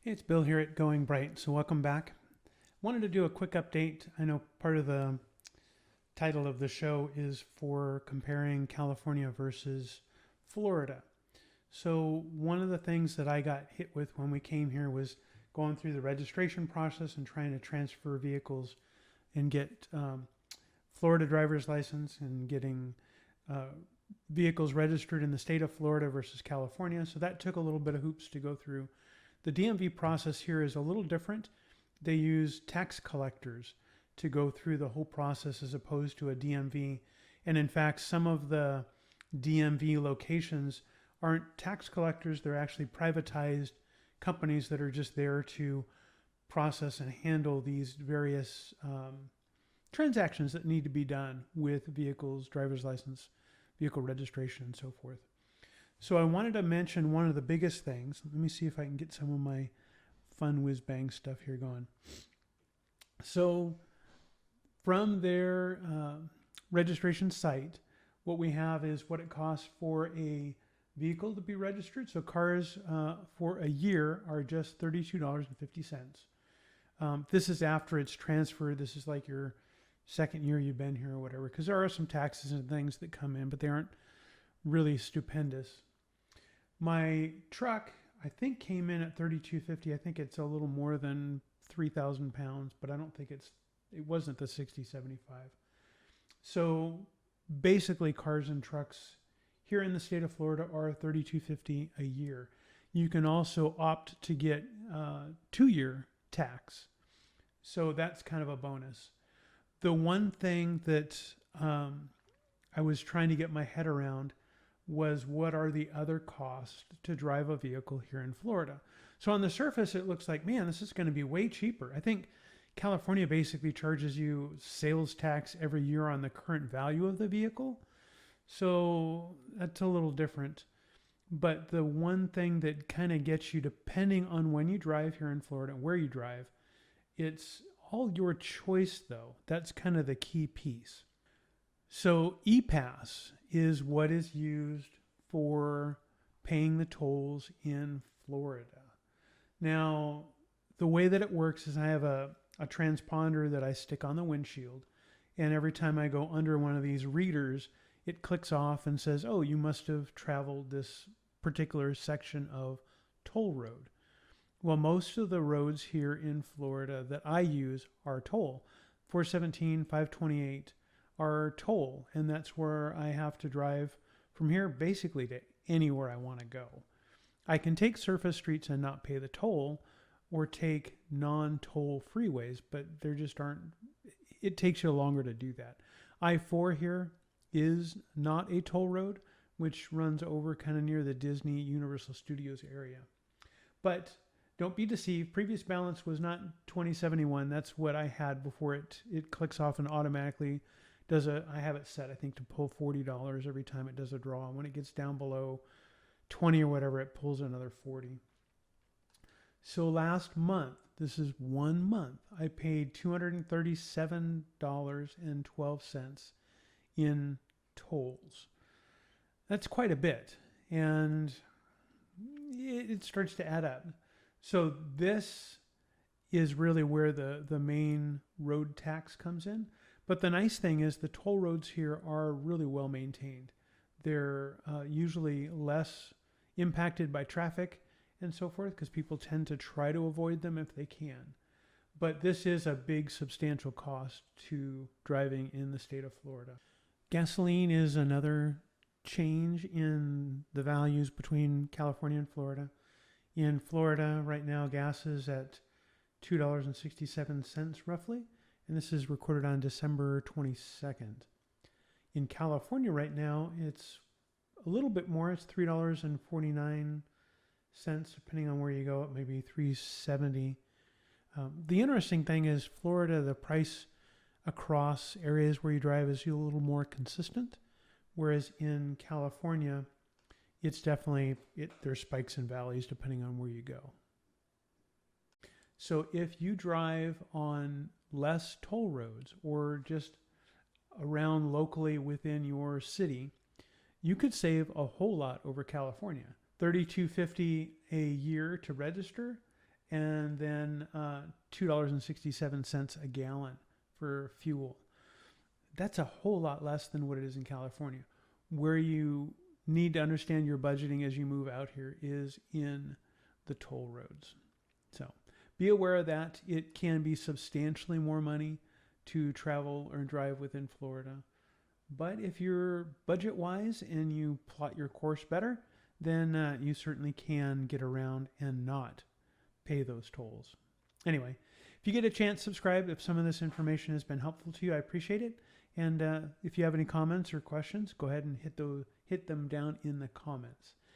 Hey, it's Bill here at Going Bright. So welcome back. Wanted to do a quick update. I know part of the title of the show is for comparing California versus Florida. So one of the things that I got hit with when we came here was going through the registration process and trying to transfer vehicles and get Florida driver's license and getting uh, vehicles registered in the state of Florida versus California. So that took a little bit of hoops to go through. The DMV process here is a little different. They use tax collectors to go through the whole process as opposed to a DMV. And in fact, some of the DMV locations aren't tax collectors, they're actually privatized companies that are just there to process and handle these various transactions that need to be done with vehicles, driver's license, vehicle registration, and so forth. So I wanted to mention one of the biggest things. Let me see if I can get some of my fun whiz bang stuff here going. So from their registration site, what we have is what it costs for a vehicle to be registered. So cars for a year are just $32.50. This is after it's transferred. This is like your second year you've been here or whatever, because there are some taxes and things that come in, but they aren't really stupendous. My truck, I think, came in at 3250. I think it's a little more than 3,000 pounds, but I don't think it wasn't the 6075. So basically, cars and trucks here in the state of Florida are 3250 a year. You can also opt to get 2-year tax. So that's kind of a bonus. The one thing that I was trying to get my head around was what are the other costs to drive a vehicle here in Florida. So on the surface, it looks like, man, this is going to be way cheaper. I think California basically charges you sales tax every year on the current value of the vehicle. So that's a little different. But the one thing that kind of gets you, depending on when you drive here in Florida, where you drive, it's all your choice, though. That's kind of the key piece. So ePass is what is used for paying the tolls in Florida. Now, the way that it works is I have a transponder that I stick on the windshield, and every time I go under one of these readers, it clicks off and says, oh, you must have traveled this particular section of toll road. Well, most of the roads here in Florida that I use are toll. 417, 528 are toll, and that's where I have to drive from here basically to anywhere I want to go. I can take surface streets and not pay the toll, or take non-toll freeways, but there just aren't, it takes you longer to do that. I-4 here is not a toll road, which runs over kind of near the Disney Universal Studios area. But don't be deceived. Previous balance was not 2071. That's what I had before it clicks off and automatically does I have it set, I think, to pull $40 every time it does a draw. And when it gets down below 20 or whatever, it pulls another 40. So last month, this is 1 month, I paid $237.12 in tolls. That's quite a bit. And it starts to add up. So this is really where the main road tax comes in. But the nice thing is the toll roads here are really well maintained. They're usually less impacted by traffic and so forth, because people tend to try to avoid them if they can. But this is a big substantial cost to driving in the state of Florida. Gasoline is another change in the values between California and Florida. In Florida right now, gas is at $2.67 roughly, and this is recorded on December 22nd. In California right now, it's a little bit more. It's $3.49, depending on where you go. It may be $3.70. The interesting thing is Florida, the price across areas where you drive is a little more consistent, whereas in California, it's definitely, there's spikes and valleys depending on where you go. So if you drive on less toll roads or just around locally within your city, you could save a whole lot over California. $32.50 a year to register, and then $2.67 a gallon for fuel. That's a whole lot less than what it is in California. Where you need to understand your budgeting as you move out here is in the toll roads. So be aware of that. It can be substantially more money to travel or drive within Florida. But if you're budget wise and you plot your course better, then you certainly can get around and not pay those tolls. Anyway, if you get a chance, subscribe. If some of this information has been helpful to you, I appreciate it. And if you have any comments or questions, go ahead and hit them down in the comments.